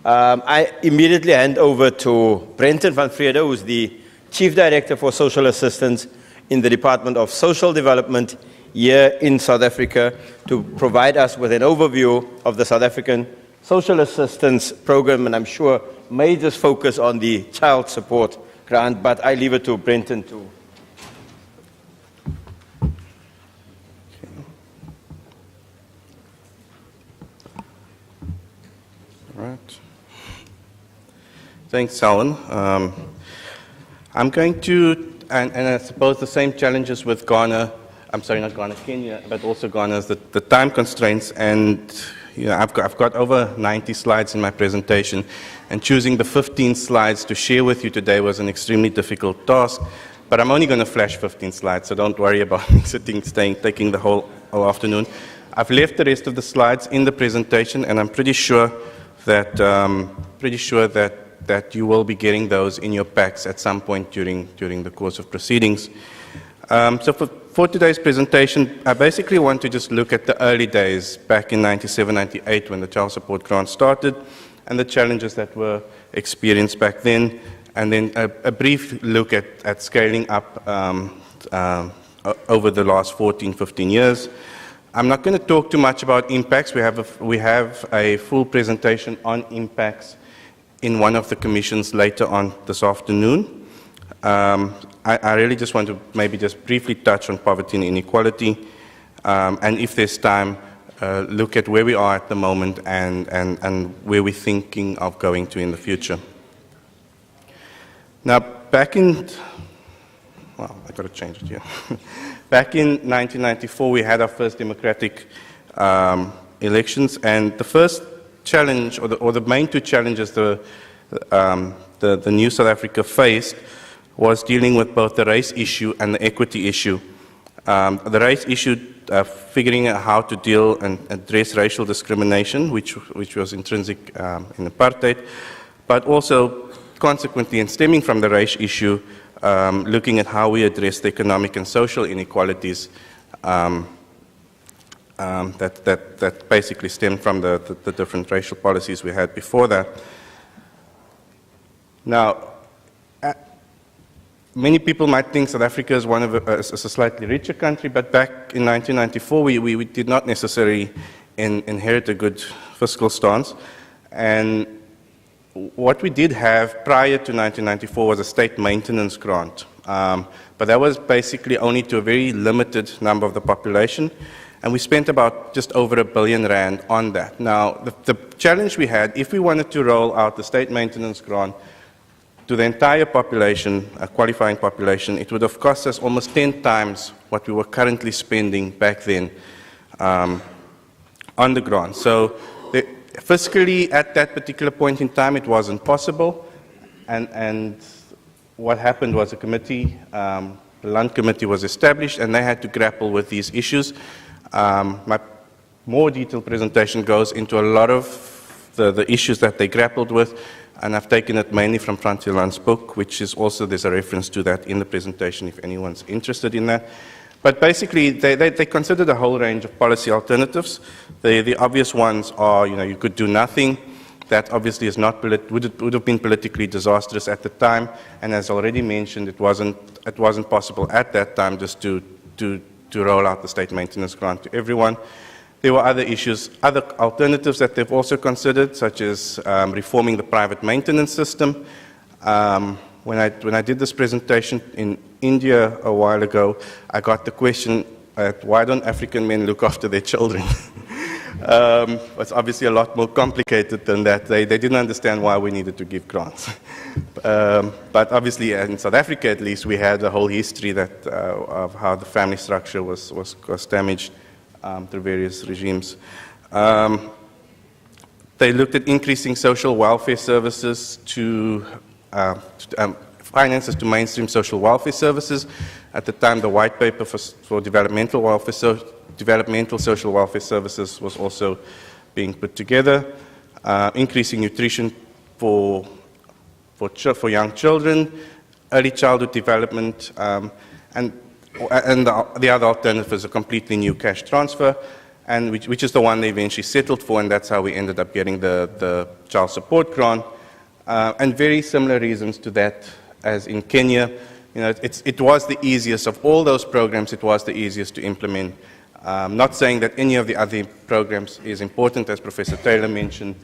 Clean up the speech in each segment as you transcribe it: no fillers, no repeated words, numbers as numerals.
I immediately hand over to Brenton Van Vrede, who is the Chief Director for Social Assistance in the Department of Social Development here in South Africa, to provide us with an overview of the South African Social Assistance Program, and I'm sure may just focus on the child support grant, but I leave it to Brenton to. Right. Thanks, Alan. I'm going to, and I suppose the same challenges with Ghana, I'm sorry, not Ghana, Kenya, but also Ghana, is the time constraints. And I've got over 90 slides in my presentation, and choosing the 15 slides to share with you today was an extremely difficult task. But I'm only going to flash 15 slides, so don't worry about me taking the whole afternoon. I've left the rest of the slides in the presentation, and I'm pretty sure that that you will be getting those in your packs at some point during the course of proceedings. So for today's presentation, I basically want to just look at the early days back in 97, 98 when the child support grant started, and the challenges that were experienced back then, and then a brief look at scaling up over the last 14, 15 years. I'm not going to talk too much about impacts. We have a full presentation on impacts in one of the commissions later on this afternoon. I really just want to maybe just briefly touch on poverty and inequality, and if there's time, look at where we are at the moment and where we're thinking of going to in the future. Now, back in, well, I got to change it here. Back in 1994, we had our first democratic elections, and the first challenge, or the main two challenges the new South Africa faced was dealing with both the race issue and the equity issue. The race issue, figuring out how to deal and address racial discrimination, which was intrinsic in apartheid, but also consequently, and stemming from the race issue, looking at how we address the economic and social inequalities that basically stem from the different racial policies we had before that. Now, many people might think South Africa is is a slightly richer country, but back in 1994, we did not necessarily inherit a good fiscal stance. And what we did have prior to 1994 was a state maintenance grant, but that was basically only to a very limited number of the population, and we spent about just over R1 billion on that. Now, the challenge we had, if we wanted to roll out the state maintenance grant to the entire population, a qualifying population, it would have cost us almost 10 times what we were currently spending back then on the grant. So fiscally, at that particular point in time, it wasn't possible, and what happened was a committee, the Land Committee was established, and they had to grapple with these issues. My more detailed presentation goes into a lot of the issues that they grappled with, and I've taken it mainly from Frontier Land's book, which is also, there's a reference to that in the presentation if anyone's interested in that. But basically, they considered a whole range of policy alternatives. The obvious ones are, you could do nothing. That obviously is not would have been politically disastrous at the time. And as already mentioned, it wasn't possible at that time just to roll out the state maintenance grant to everyone. There were other issues, other alternatives that they've also considered, such as reforming the private maintenance system. When I did this presentation in India a while ago, I got the question, why don't African men look after their children? It's obviously a lot more complicated than that. They didn't understand why we needed to give grants. But obviously, in South Africa at least, we had a whole history of how the family structure was damaged through various regimes. They looked at increasing social welfare services finances to mainstream social welfare services. At the time, the white paper for developmental social welfare services was also being put together. Increasing nutrition for young children, early childhood development, and the other alternative is a completely new cash transfer. and which is the one they eventually settled for, and that's how we ended up getting the child support grant. And very similar reasons to that as in Kenya. It was the easiest of all those programs. It was the easiest to implement. Not saying that any of the other programs is important, as Professor Taylor mentioned.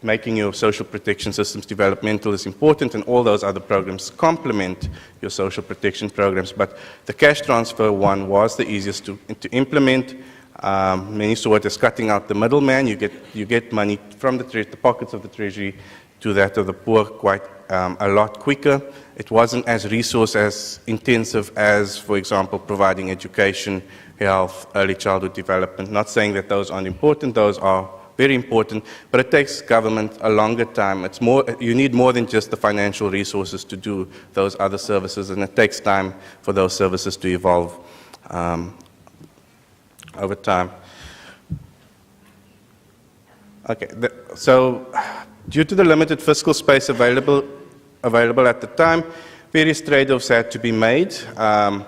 Making your social protection systems developmental is important, and all those other programs complement your social protection programs. But the cash transfer one was the easiest to implement. Many saw it as cutting out the middleman. You get money from the pockets of the Treasury to that of the poor quite a lot quicker. It wasn't as resource as intensive as, for example, providing education, health, early childhood development. Not saying that those aren't important; those are very important, but it takes government a longer time. You need more than just the financial resources to do those other services, and it takes time for those services to evolve over time. Okay, so due to the limited fiscal space available at the time, various trade-offs had to be made, and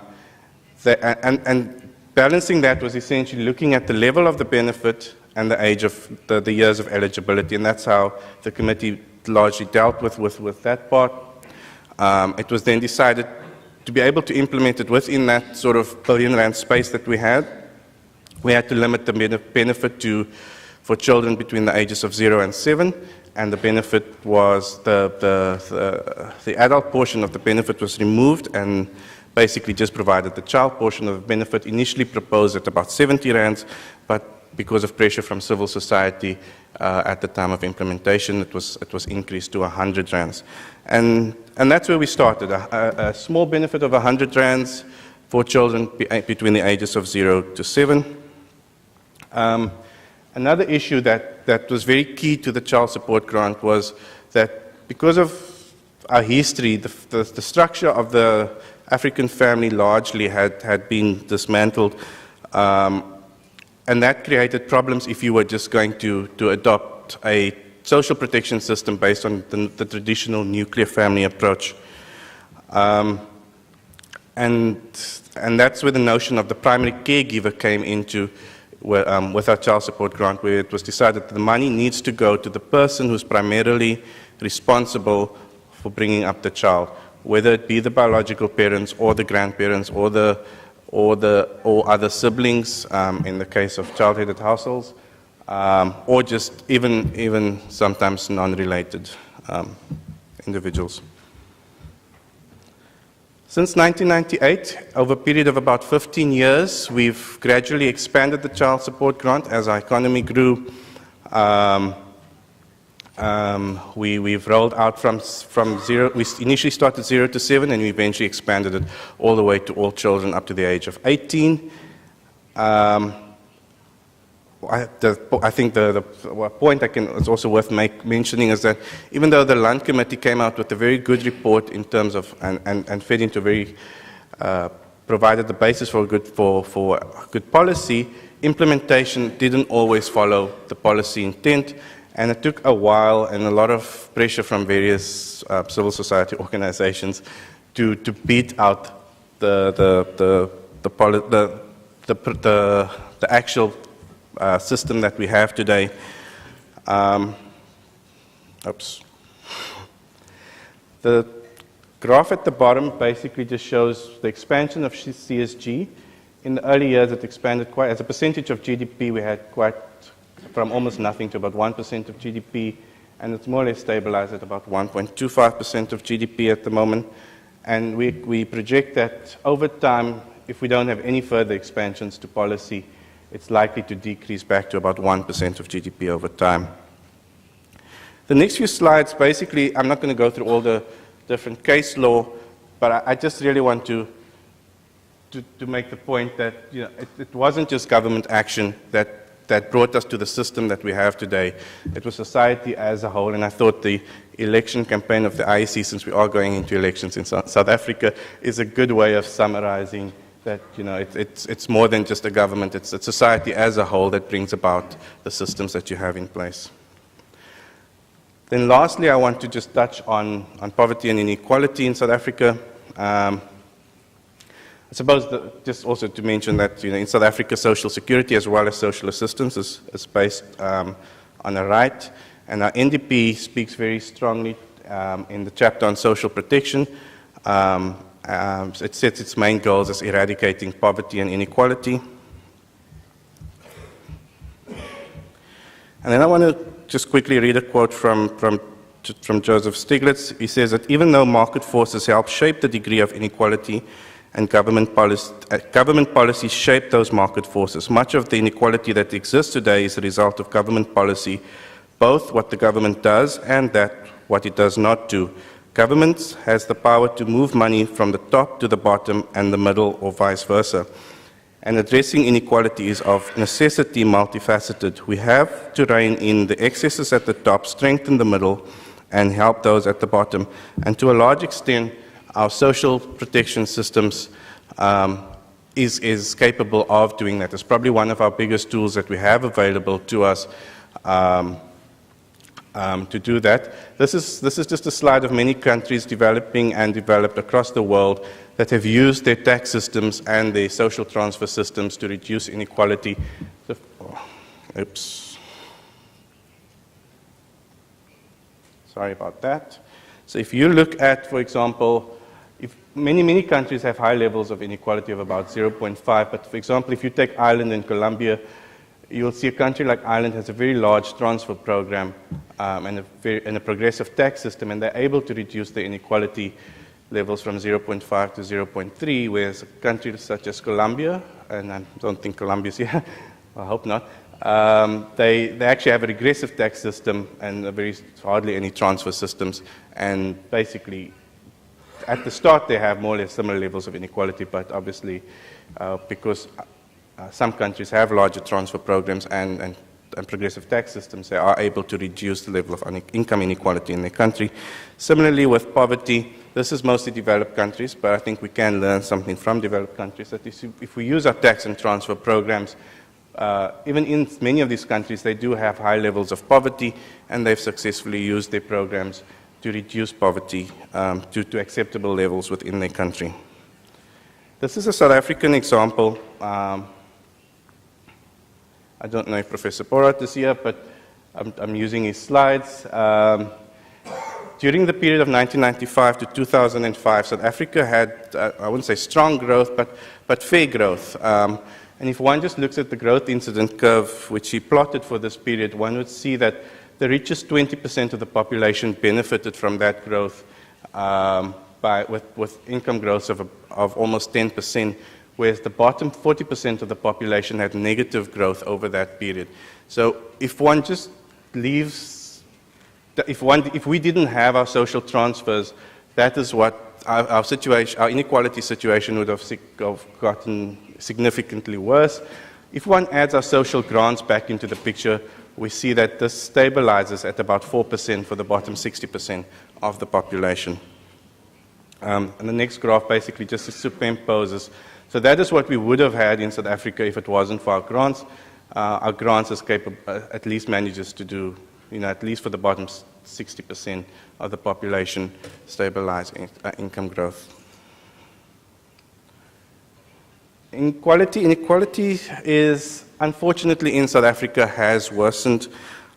balancing that was essentially looking at the level of the benefit and the age of the years of eligibility, and that's how the committee largely dealt with that part. It was then decided to be able to implement it within that sort of R1 billion space that we had. We had to limit the benefit for children between the ages of 0 and 7, and the benefit was the adult portion of the benefit was removed and basically just provided the child portion of the benefit, initially proposed at about 70 rands, but because of pressure from civil society at the time of implementation, it was increased to 100 rands. And that's where we started, a small benefit of 100 rands for children between the ages of 0 to 7. Another issue that was very key to the child support grant was that because of our history, the structure of the African family largely had been dismantled, and that created problems if you were just going to adopt a social protection system based on the traditional nuclear family approach. And that's where the notion of the primary caregiver came into with our child support grant, where it was decided that the money needs to go to the person who's primarily responsible for bringing up the child, whether it be the biological parents or the grandparents or other siblings in the case of child-headed households, or just even sometimes non-related individuals. Since 1998, over a period of about 15 years, we've gradually expanded the child support grant as our economy grew. We've rolled out from 0, we initially started 0 to 7, and we eventually expanded it all the way to all children up to the age of 18. I think the point it's also worth mentioning is that even though the Land Committee came out with a very good report in terms of, and fed into provided the basis for good policy, implementation didn't always follow the policy intent. And it took a while and a lot of pressure from various civil society organizations to beat out the actual system that we have today. The graph at the bottom basically just shows the expansion of CSG. In the early years, it expanded quite, as a percentage of GDP, we had quite from almost nothing to about 1% of GDP, and it's more or less stabilized at about 1.25% of GDP at the moment. And we project that over time, if we don't have any further expansions to policy, it's likely to decrease back to about 1% of GDP over time. The next few slides, basically, I'm not going to go through all the different case law, but I just really want to make the point that it wasn't just government action that brought us to the system that we have today. It was society as a whole, and I thought the election campaign of the IEC, since we are going into elections in South Africa, is a good way of summarizing that it's more than just a government, it's society as a whole that brings about the systems that you have in place. Then lastly, I want to just touch on poverty and inequality in South Africa. I suppose just also to mention that in South Africa, social security as well as social assistance is based on a right, and our NDP speaks very strongly in the chapter on social protection. It sets its main goals as eradicating poverty and inequality. And then I want to just quickly read a quote from Joseph Stiglitz. He says that even though market forces help shape the degree of inequality and government policies shape those market forces, much of the inequality that exists today is a result of government policy, both what the government does and what it does not do. Government has the power to move money from the top to the bottom and the middle, or vice versa. And addressing inequality is of necessity multifaceted. We have to rein in the excesses at the top, strengthen the middle, and help those at the bottom. And to a large extent, our social protection systems is capable of doing that. It's probably one of our biggest tools that we have available to us to do that. This is just a slide of many countries developing and developed across the world that have used their tax systems and their social transfer systems to reduce inequality. Oops. Sorry about that. So if you look at, for example, if many countries have high levels of inequality of about 0.5, but for example, if you take Ireland and Colombia, you'll see a country like Ireland has a very large transfer program and a progressive tax system, and they're able to reduce the inequality levels from 0.5 to 0.3, whereas a country such as Colombia, and I don't think Colombia's here, I hope not, they actually have a regressive tax system and hardly any transfer systems, and basically at the start they have more or less similar levels of inequality, but obviously because some countries have larger transfer programs and progressive tax systems, they are able to reduce the level of income inequality in their country. Similarly with poverty, this is mostly developed countries, but I think we can learn something from developed countries, that if we use our tax and transfer programs, even in many of these countries, they do have high levels of poverty, and they've successfully used their programs to reduce poverty to acceptable levels within their country. This is a South African example. I don't know if Professor Porat is here, but I'm using his slides. During the period of 1995 to 2005, South Africa had, I wouldn't say strong growth, but fair growth. And if one just looks at the growth incident curve, which he plotted for this period, one would see that the richest 20% of the population benefited from that growth with income growth of almost 10%, whereas the bottom 40% of the population had negative growth over that period. So if one just leaves, if we didn't have our social transfers, that is what our inequality situation would have gotten significantly worse. If one adds our social grants back into the picture, we see that this stabilizes at about 4% for the bottom 60% of the population. And the next graph basically just superimposes. So that is what we would have had in South Africa if it wasn't for our grants. Our grants is capable, at least manages to do, at least for the bottom 60% of the population, stabilize income growth. Inequality is, unfortunately, in South Africa has worsened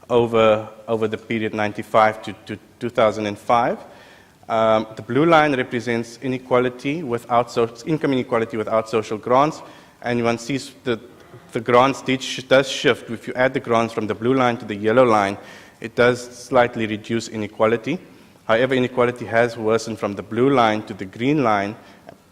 over the period 95 to 2005. The blue line represents inequality income inequality without social grants, and one sees that the grants does shift. If you add the grants from the blue line to the yellow line, it does slightly reduce inequality. However, inequality has worsened from the blue line to the green line,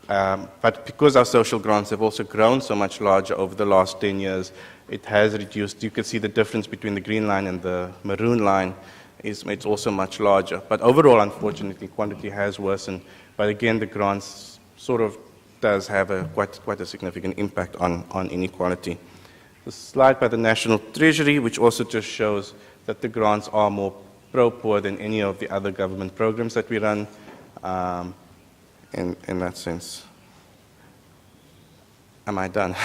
but because our social grants have also grown so much larger over the last 10 years, it has reduced. You can see the difference between the green line and the maroon line. It's also much larger. But overall, unfortunately, quantity has worsened. But again, the grants sort of does have quite a significant impact on inequality. The slide by the National Treasury, which also just shows that the grants are more pro-poor than any of the other government programs that we run in that sense. Am I done?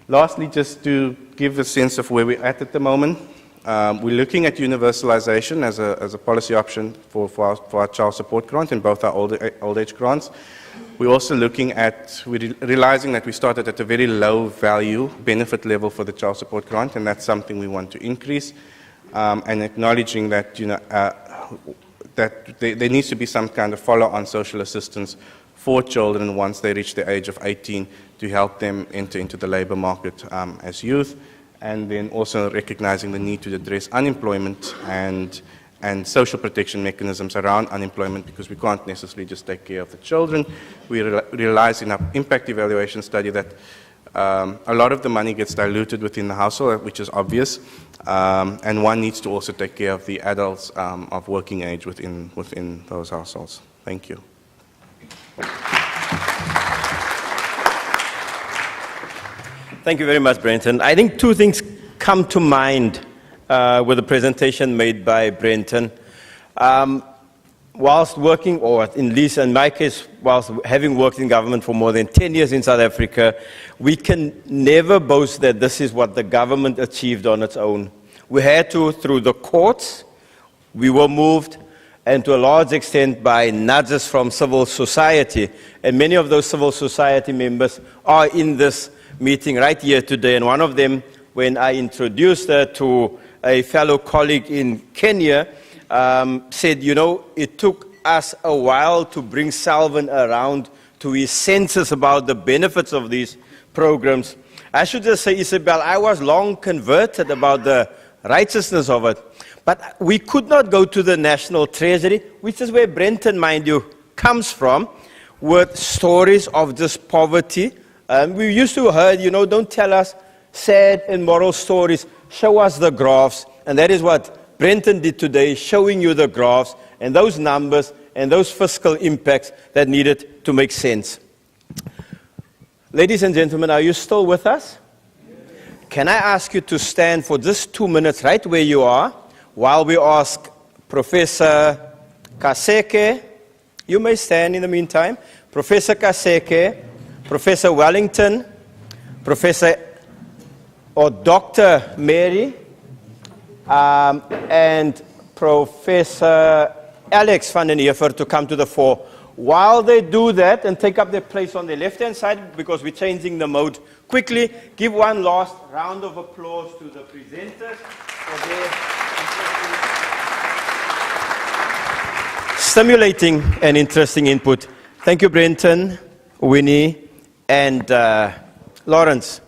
Lastly, just to give a sense of where we're at the moment, We're looking at universalization as a policy option for our child support grant and both our old age grants. We're also looking at, realizing that we started at a very low value benefit level for the child support grant, and that's something we want to increase, and acknowledging that, that there needs to be some kind of follow-on social assistance for children once they reach the age of 18 to help them enter into the labor market as youth, and then also recognizing the need to address unemployment and social protection mechanisms around unemployment, because we can't necessarily just take care of the children. We realize in our impact evaluation study that a lot of the money gets diluted within the household, which is obvious, and one needs to also take care of the adults of working age within those households. Thank you. Thank you very much, Brenton. I think two things come to mind with the presentation made by Brenton. Whilst working, or at least in my case, whilst having worked in government for more than 10 years in South Africa, we can never boast that this is what the government achieved on its own. We had to, through the courts, we were moved, and to a large extent by nudges from civil society. And many of those civil society members are in this meeting right here today. And one of them, when I introduced her to a fellow colleague in Kenya, said, it took us a while to bring Salvin around to his senses about the benefits of these programs. I should just say, Isabel, I was long converted about the righteousness of it. But we could not go to the National Treasury, which is where Brenton, mind you, comes from, with stories of this poverty. We used to heard, don't tell us sad and moral stories, show us the graphs. And that is what Brenton did today, showing you the graphs and those numbers and those fiscal impacts that needed to make sense. Ladies and gentlemen, are you still with us? Can I ask you to stand for just 2 minutes right where you are, while we ask Professor Kaseke, you may stand in the meantime, Professor Kaseke, Professor Wellington, Professor or Dr. Mary, and Professor Alex van den Heever to come to the fore. While they do that and take up their place on the left-hand side, because we're changing the mode quickly, give one last round of applause to the presenters for their stimulating and interesting input. Thank you, Brenton, Winnie, and Lawrence.